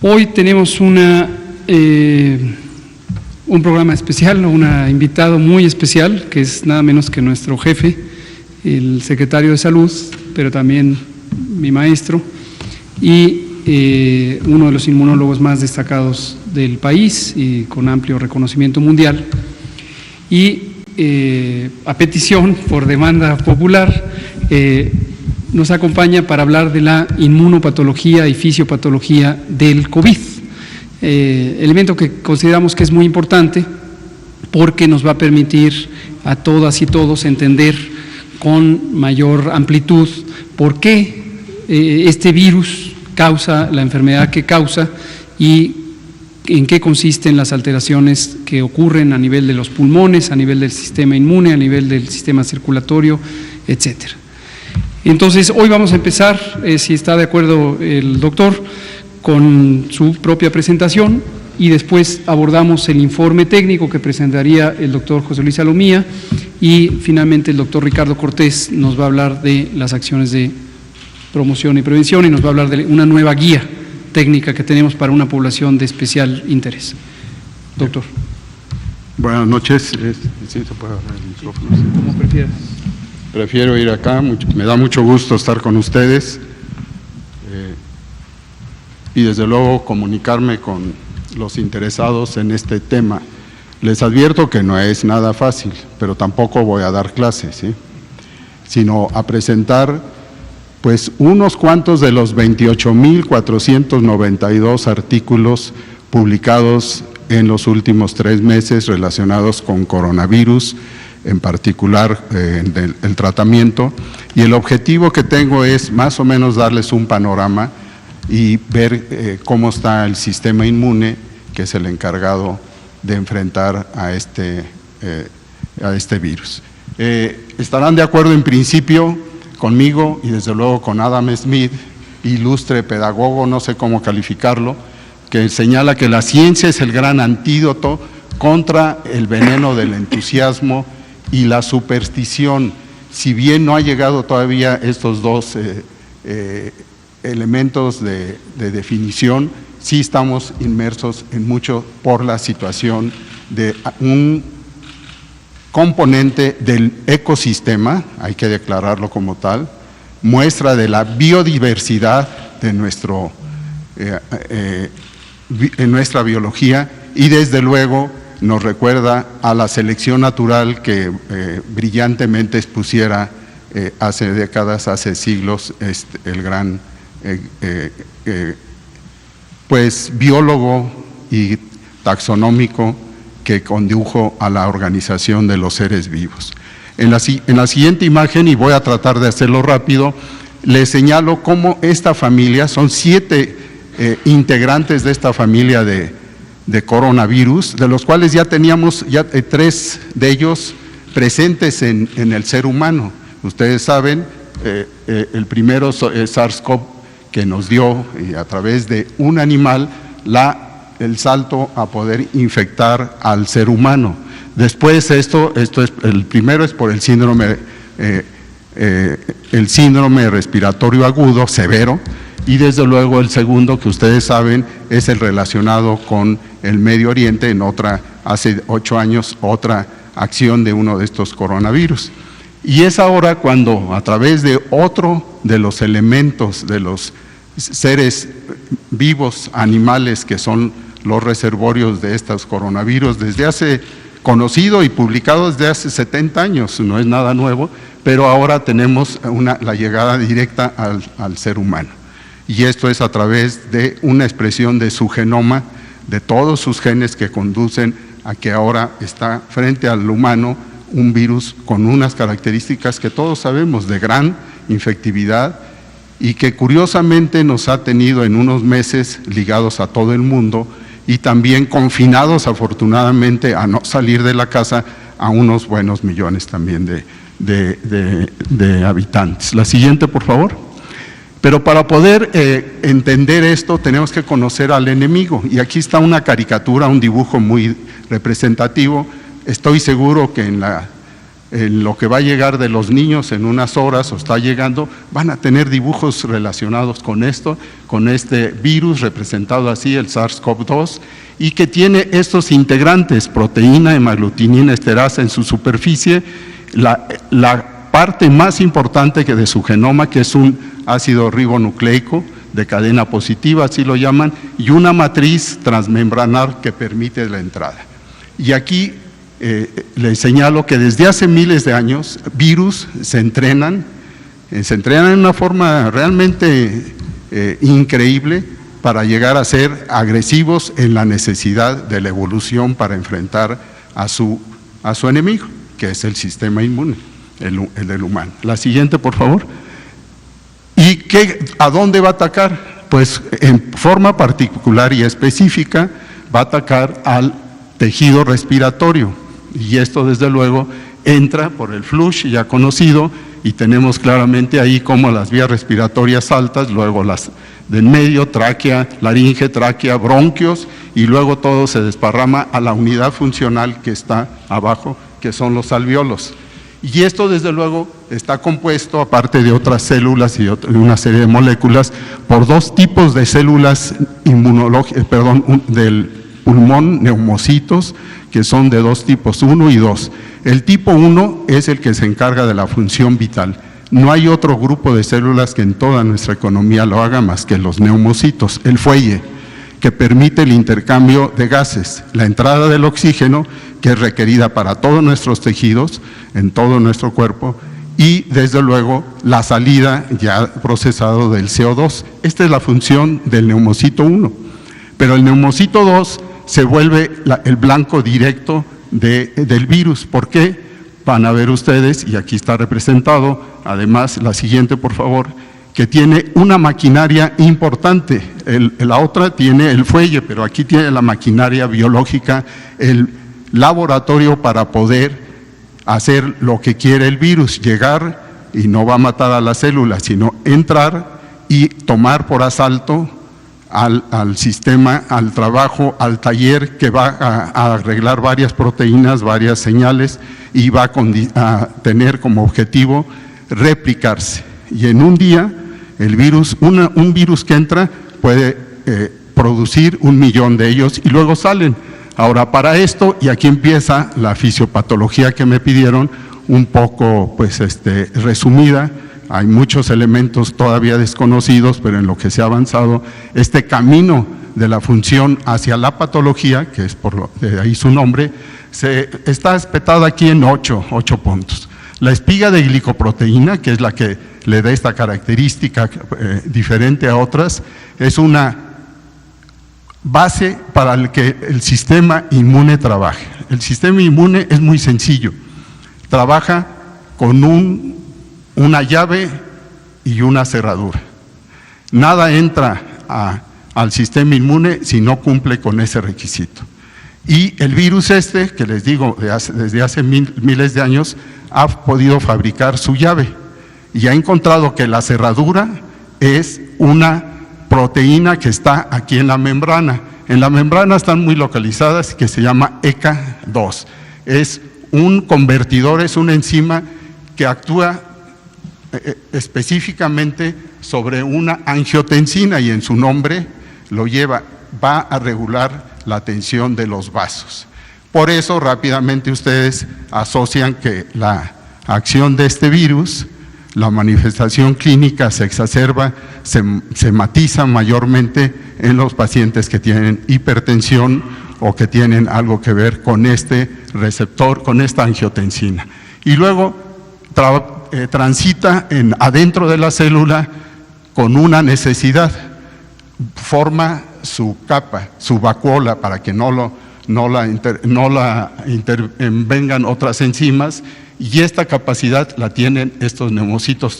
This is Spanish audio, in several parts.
Hoy tenemos un programa especial, un invitado muy especial, que es nada menos que nuestro jefe, el secretario de Salud, pero también mi maestro, y uno de los inmunólogos más destacados del país y con amplio reconocimiento mundial. Y a petición, por demanda popular, nos acompaña para hablar de la inmunopatología y fisiopatología del COVID, elemento que consideramos que es muy importante porque nos va a permitir a todas y todos entender con mayor amplitud por qué este virus causa la enfermedad que causa y en qué consisten las alteraciones que ocurren a nivel de los pulmones, a nivel del sistema inmune, a nivel del sistema circulatorio, etcétera. Entonces, hoy vamos a empezar, si está de acuerdo el doctor, con su propia presentación y después abordamos el informe técnico que presentaría el doctor José Luis Salomía y finalmente el doctor Ricardo Cortés nos va a hablar de las acciones de promoción y prevención y nos va a hablar de una nueva guía técnica que tenemos para una población de especial interés. Doctor. Buenas noches. ¿Sí se puede hablar el micrófono? Como prefieras. Prefiero ir acá, me da mucho gusto estar con ustedes y desde luego comunicarme con los interesados en este tema. Les advierto que no es nada fácil, pero tampoco voy a dar clases, ¿sí? Sino a presentar pues unos cuantos de los 28,492 artículos publicados en los últimos 3 meses relacionados con coronavirus, en particular el tratamiento, y el objetivo que tengo es más o menos darles un panorama y ver cómo está el sistema inmune, que es el encargado de enfrentar a este virus. Estarán de acuerdo en principio conmigo y desde luego con Adam Smith, ilustre pedagogo, no sé cómo calificarlo, que señala que la ciencia es el gran antídoto contra el veneno del entusiasmo y la superstición. Si bien no ha llegado todavía estos dos elementos de definición, sí estamos inmersos en mucho por la situación de un componente del ecosistema, hay que declararlo como tal, muestra de la biodiversidad de en nuestra biología y desde luego nos recuerda a la selección natural que brillantemente expusiera hace décadas, hace siglos, el gran pues biólogo y taxonómico que condujo a la organización de los seres vivos. En la siguiente imagen, y voy a tratar de hacerlo rápido, les señalo cómo esta familia, son 7 integrantes de esta familia de coronavirus, de los cuales ya teníamos 3 de ellos presentes en el ser humano. Ustedes saben, el primero es SARS-CoV, que nos dio a través de un animal el salto a poder infectar al ser humano. Después el primero es por el síndrome respiratorio agudo severo, y desde luego el segundo, que ustedes saben, es el relacionado con el Medio Oriente, hace 8 años, otra acción de uno de estos coronavirus. Y es ahora cuando a través de otro de los elementos de los seres vivos, animales, que son los reservorios de estos coronavirus, conocido y publicado desde hace 70 años, no es nada nuevo, pero ahora tenemos la llegada directa al ser humano. Y esto es a través de una expresión de su genoma, de todos sus genes que conducen a que ahora está frente al humano un virus con unas características que todos sabemos de gran infectividad y que curiosamente nos ha tenido en unos meses ligados a todo el mundo y también confinados afortunadamente a no salir de la casa a unos buenos millones también de habitantes. La siguiente, por favor. Pero para poder entender esto tenemos que conocer al enemigo, y aquí está una caricatura, un dibujo muy representativo. Estoy seguro que en la en lo que va a llegar de los niños en unas horas o está llegando, van a tener dibujos relacionados con esto, con este virus representado así, el SARS-CoV-2, y que tiene estos integrantes, proteína, hemaglutinina, esterasa en su superficie, la parte más importante que de su genoma, que es un ácido ribonucleico de cadena positiva, así lo llaman, y una matriz transmembranar que permite la entrada. Y aquí les señalo que desde hace miles de años virus se entrenan en una forma realmente increíble para llegar a ser agresivos en la necesidad de la evolución para enfrentar a su enemigo, que es el sistema inmune, el del humano. La siguiente, por favor. ¿Y a dónde va a atacar? Pues en forma particular y específica va a atacar al tejido respiratorio, y esto desde luego entra por el flush ya conocido, y tenemos claramente ahí como las vías respiratorias altas, luego las del medio, tráquea, laringe, tráquea, bronquios, y luego todo se desparrama a la unidad funcional que está abajo, que son los alvéolos. Y esto desde luego está compuesto, aparte de otras células y una serie de moléculas, por dos tipos de células del pulmón, neumocitos, que son de dos tipos, 1 y 2. El tipo 1 es el que se encarga de la función vital. No hay otro grupo de células que en toda nuestra economía lo haga más que los neumocitos, el fuelle, que permite el intercambio de gases, la entrada del oxígeno, que es requerida para todos nuestros tejidos, en todo nuestro cuerpo, y desde luego la salida ya procesado del CO2. Esta es la función del neumocito 1, pero el neumocito 2 se vuelve el blanco directo del virus. ¿Por qué? Van a ver ustedes, y aquí está representado, además, la siguiente por favor, que tiene una maquinaria importante. La otra tiene el fuelle, pero aquí tiene la maquinaria biológica, el laboratorio para poder hacer lo que quiere el virus, llegar, y no va a matar a las células, sino entrar y tomar por asalto al sistema, al trabajo, al taller que va a arreglar varias proteínas, varias señales, y va a tener como objetivo replicarse. Y en un día, el virus, un virus que entra puede producir 1 millón de ellos y luego salen. Ahora, para esto, y aquí empieza la fisiopatología que me pidieron, un poco resumida. Hay muchos elementos todavía desconocidos, pero en lo que se ha avanzado, este camino de la función hacia la patología, que es de ahí su nombre, está espetada aquí en 8 puntos. La espiga de glicoproteína, que es la que le da esta característica diferente a otras, es una base para el que el sistema inmune trabaje. El sistema inmune es muy sencillo, trabaja con una llave y una cerradura. Nada entra al sistema inmune si no cumple con ese requisito. Y el virus que les digo, desde hace miles de años, ha podido fabricar su llave y ha encontrado que la cerradura es una proteína que está aquí en la membrana. En la membrana están muy localizadas, que se llama ECA2. Es un convertidor, es una enzima que actúa específicamente sobre una angiotensina, y en su nombre lo lleva, va a regular la tensión de los vasos. Por eso rápidamente ustedes asocian que la acción de este virus, la manifestación clínica se exacerba, se matiza mayormente en los pacientes que tienen hipertensión o que tienen algo que ver con este receptor, con esta angiotensina. Y luego transita adentro de la célula con una necesidad, forma su capa, su vacuola, para que no la intervengan otras enzimas, y esta capacidad la tienen estos neumocitos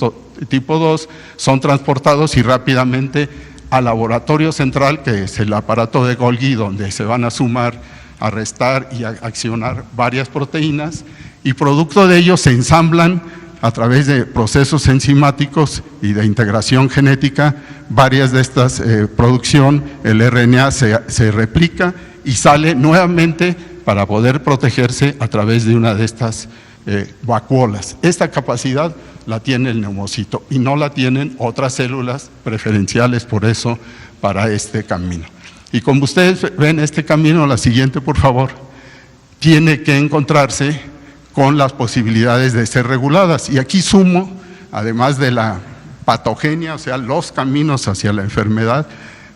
tipo 2, son transportados y rápidamente al laboratorio central, que es el aparato de Golgi, donde se van a sumar, a restar y a accionar varias proteínas, y producto de ello se ensamblan a través de procesos enzimáticos y de integración genética, varias de estas producción, el RNA se replica y sale nuevamente para poder protegerse a través de una de estas vacuolas. Esta capacidad la tiene el neumocito y no la tienen otras células preferenciales, por eso, para este camino. Y como ustedes ven, este camino, la siguiente por favor, tiene que encontrarse con las posibilidades de ser reguladas. Y aquí sumo, además de la patogenia, o sea, los caminos hacia la enfermedad,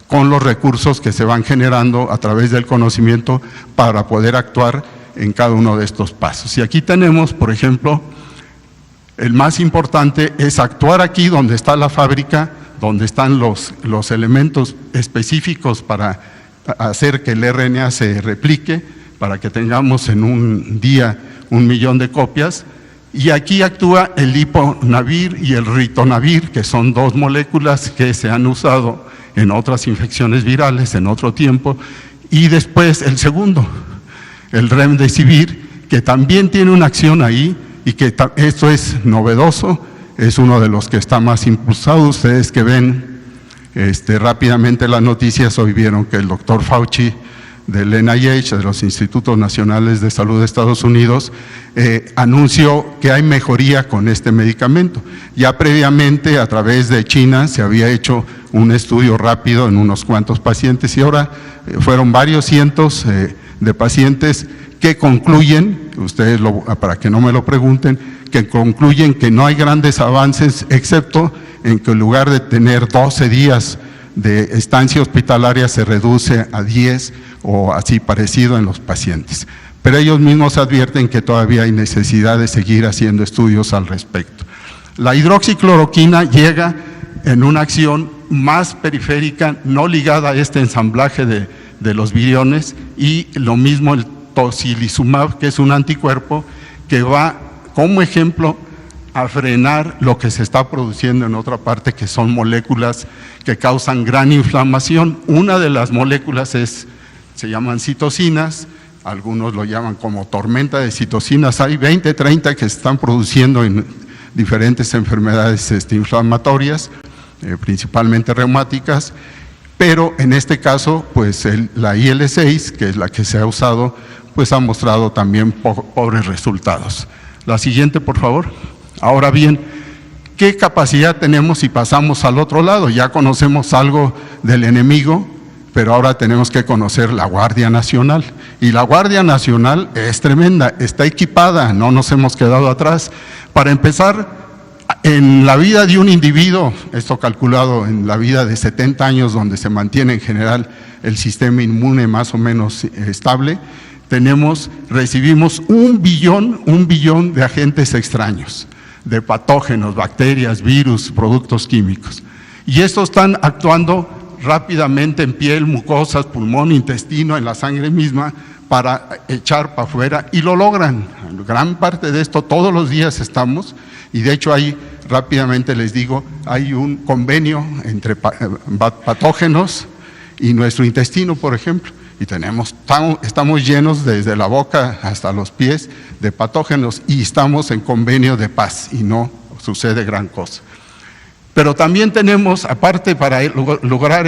con los recursos que se van generando a través del conocimiento para poder actuar en cada uno de estos pasos. Y aquí tenemos, por ejemplo, el más importante es actuar aquí donde está la fábrica, donde están los elementos específicos para hacer que el RNA se replique, para que tengamos en un día 1 millón de copias. Y aquí actúa el liponavir y el ritonavir, que son 2 moléculas que se han usado en otras infecciones virales en otro tiempo. Y después el segundo, el remdesivir, que también tiene una acción ahí y que esto es novedoso, es uno de los que está más impulsado. Ustedes que ven rápidamente las noticias, hoy vieron que el doctor Fauci del NIH, de los Institutos Nacionales de Salud de Estados Unidos, anunció que hay mejoría con este medicamento. Ya previamente, a través de China, se había hecho un estudio rápido en unos cuantos pacientes y ahora fueron varios cientos de pacientes que concluyen, ustedes para que no me lo pregunten, que concluyen que no hay grandes avances, excepto en que en lugar de tener 12 días de estancia hospitalaria se reduce a 10 o así parecido en los pacientes. Pero ellos mismos advierten que todavía hay necesidad de seguir haciendo estudios al respecto. La hidroxicloroquina llega en una acción más periférica, no ligada a este ensamblaje de los viriones, y lo mismo el tocilizumab, que es un anticuerpo que va como ejemplo a frenar lo que se está produciendo en otra parte, que son moléculas que causan gran inflamación. Una de las moléculas se llaman citocinas, algunos lo llaman como tormenta de citocinas. Hay 20, 30 que se están produciendo en diferentes enfermedades inflamatorias, principalmente reumáticas, pero en este caso, pues la IL-6, que es la que se ha usado, pues ha mostrado también pobres resultados. La siguiente, por favor. Ahora bien, ¿qué capacidad tenemos si pasamos al otro lado? Ya conocemos algo del enemigo, pero ahora tenemos que conocer la Guardia Nacional. Y la Guardia Nacional es tremenda, está equipada, no nos hemos quedado atrás. Para empezar, en la vida de un individuo, esto calculado en la vida de 70 años, donde se mantiene en general el sistema inmune más o menos estable, recibimos un billón de agentes extraños, de patógenos, bacterias, virus, productos químicos. Y estos están actuando rápidamente en piel, mucosas, pulmón, intestino, en la sangre misma, para echar para afuera, y lo logran. Gran parte de esto todos los días estamos, y de hecho rápidamente les digo, hay un convenio entre patógenos y nuestro intestino, por ejemplo, y estamos llenos desde la boca hasta los pies de patógenos, y estamos en convenio de paz, y no sucede gran cosa. Pero también tenemos, aparte, para lograr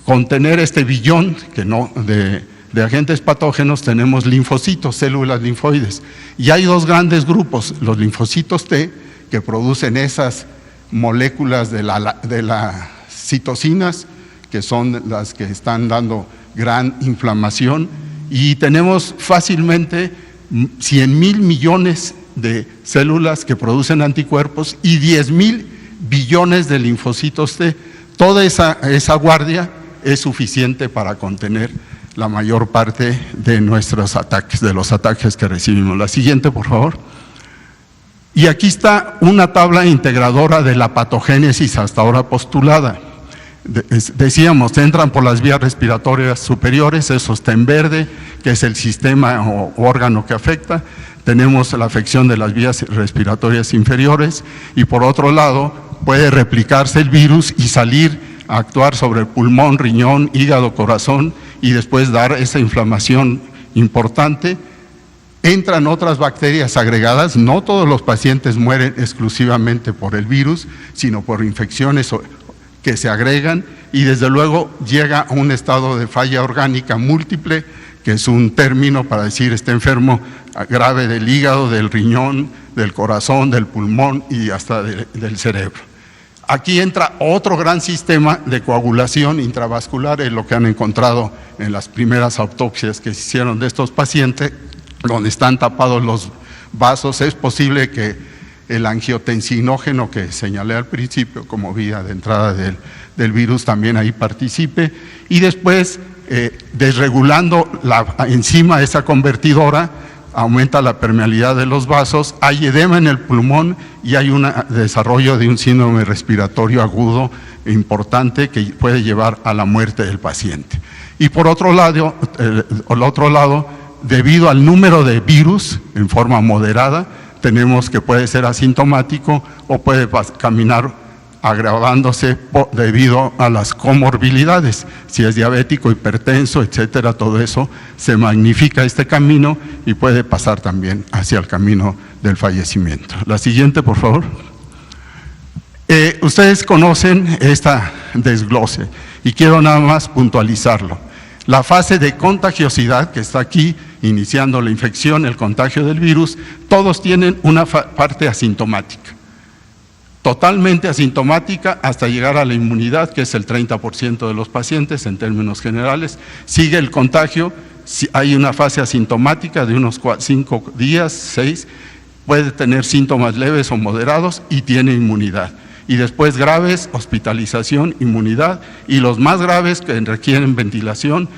contener este billón de agentes patógenos, tenemos linfocitos, células linfoides. Y hay 2 grandes grupos, los linfocitos T, que producen esas moléculas de las citocinas, que son las que están dando gran inflamación, y tenemos fácilmente 100,000 millones de células que producen anticuerpos y 10,000 billones de linfocitos T. Toda esa guardia es suficiente para contener la mayor parte de nuestros ataques, de los ataques que recibimos. La siguiente, por favor. Y aquí está una tabla integradora de la patogénesis hasta ahora postulada. Decíamos, entran por las vías respiratorias superiores, eso está en verde, que es el sistema o órgano que afecta. Tenemos la afección de las vías respiratorias inferiores, y por otro lado puede replicarse el virus y salir a actuar sobre el pulmón, riñón, hígado, corazón, y después dar esa inflamación importante. Entran otras bacterias agregadas, no todos los pacientes mueren exclusivamente por el virus, sino por infecciones que se agregan, y desde luego llega a un estado de falla orgánica múltiple que es un término para decir está enfermo grave del hígado, del riñón, del corazón, del pulmón y hasta del cerebro. Aquí entra otro gran sistema de coagulación intravascular, es lo que han encontrado en las primeras autopsias que se hicieron de estos pacientes, donde están tapados los vasos. Es posible que el angiotensinógeno que señalé al principio como vía de entrada del virus también ahí participe, y después desregulando la enzima esa convertidora aumenta la permeabilidad de los vasos, hay edema en el pulmón y hay un desarrollo de un síndrome respiratorio agudo importante que puede llevar a la muerte del paciente. Y por otro lado, debido al número de virus en forma moderada, tenemos que puede ser asintomático o puede caminar agravándose debido a las comorbilidades. Si es diabético, hipertenso, etcétera, todo eso se magnifica este camino y puede pasar también hacia el camino del fallecimiento. La siguiente, por favor. Ustedes conocen esta desglose y quiero nada más puntualizarlo. La fase de contagiosidad que está aquí, iniciando la infección, el contagio del virus, todos tienen una parte asintomática. Totalmente asintomática hasta llegar a la inmunidad, que es el 30% de los pacientes en términos generales. Sigue el contagio, hay una fase asintomática de unos 5 días, 6, puede tener síntomas leves o moderados y tiene inmunidad. Y después graves, hospitalización, inmunidad, y los más graves que requieren ventilación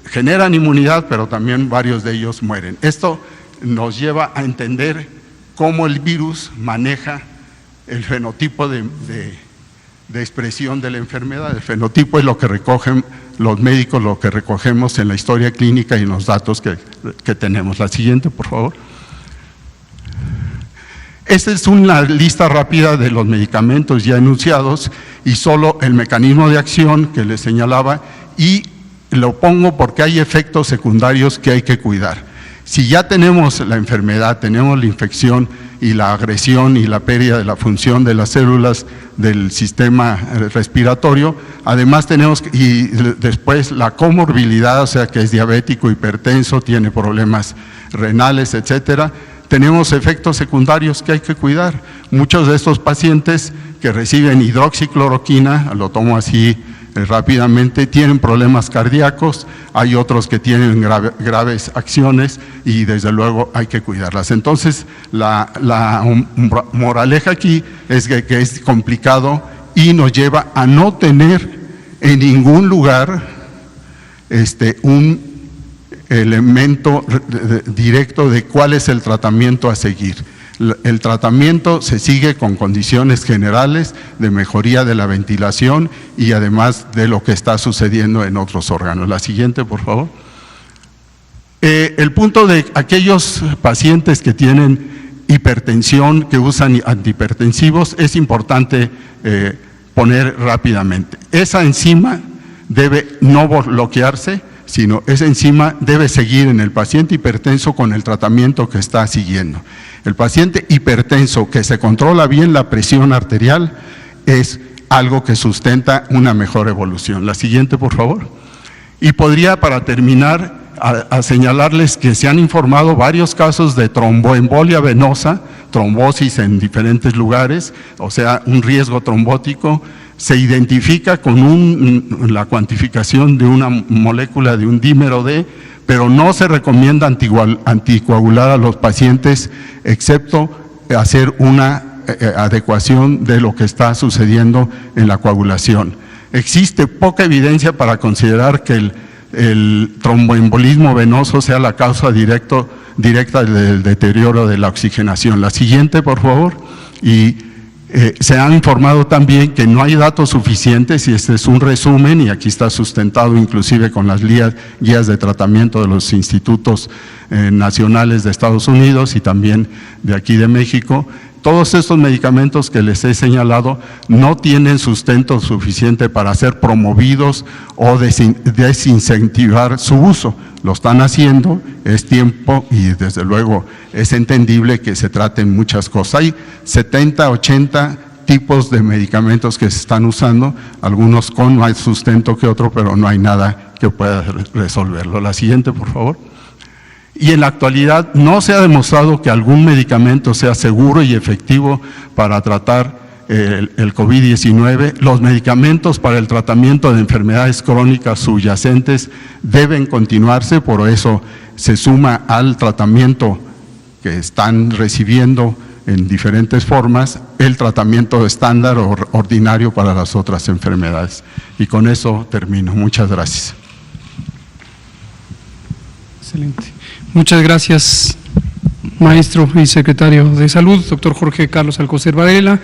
generan inmunidad, pero también varios de ellos mueren. Esto nos lleva a entender cómo el virus maneja el fenotipo de expresión de la enfermedad. El fenotipo es lo que recogen los médicos, lo que recogemos en la historia clínica y en los datos que tenemos. La siguiente, por favor. Esta es una lista rápida de los medicamentos ya enunciados y solo el mecanismo de acción que les señalaba, y lo pongo porque hay efectos secundarios que hay que cuidar. Si ya tenemos la enfermedad, tenemos la infección y la agresión y la pérdida de la función de las células del sistema respiratorio, además tenemos, y después la comorbilidad, o sea que es diabético, hipertenso, tiene problemas renales, etcétera, tenemos efectos secundarios que hay que cuidar. Muchos de estos pacientes que reciben hidroxicloroquina, lo tomo así rápidamente, tienen problemas cardíacos, hay otros que tienen graves acciones y desde luego hay que cuidarlas. Entonces la moraleja aquí es que es complicado y nos lleva a no tener en ningún lugar un elemento directo de cuál es el tratamiento a seguir. El tratamiento se sigue con condiciones generales de mejoría de la ventilación y además de lo que está sucediendo en otros órganos. La siguiente, por favor. El punto de aquellos pacientes que tienen hipertensión, que usan antihipertensivos, es importante poner rápidamente. Esa enzima debe no bloquearse, sino esa enzima debe seguir en el paciente hipertenso con el tratamiento que está siguiendo. El paciente hipertenso que se controla bien la presión arterial es algo que sustenta una mejor evolución. La siguiente, por favor. Y podría, para terminar, a señalarles que se han informado varios casos de tromboembolia venosa, trombosis en diferentes lugares, o sea, un riesgo trombótico. Se identifica con la cuantificación de una molécula de un dímero D, pero no se recomienda anticoagular a los pacientes, excepto hacer una adecuación de lo que está sucediendo en la coagulación. Existe poca evidencia para considerar que el tromboembolismo venoso sea la causa directa del deterioro de la oxigenación. La siguiente, por favor. Y se ha informado también que no hay datos suficientes, y este es un resumen, y aquí está sustentado inclusive con las guías de tratamiento de los institutos nacionales de Estados Unidos y también de aquí de México. Todos estos medicamentos que les he señalado no tienen sustento suficiente para ser promovidos o desincentivar su uso. Lo están haciendo, es tiempo y desde luego es entendible que se traten muchas cosas. Hay 70, 80 tipos de medicamentos que se están usando, algunos con más sustento que otro, pero no hay nada que pueda resolverlo. La siguiente, por favor. Y en la actualidad no se ha demostrado que algún medicamento sea seguro y efectivo para tratar el COVID-19. Los medicamentos para el tratamiento de enfermedades crónicas subyacentes deben continuarse, por eso se suma al tratamiento que están recibiendo en diferentes formas el tratamiento estándar o ordinario para las otras enfermedades. Y con eso termino. Muchas gracias. Excelente. Muchas gracias, maestro y secretario de Salud, doctor Jorge Carlos Alcocer Varela.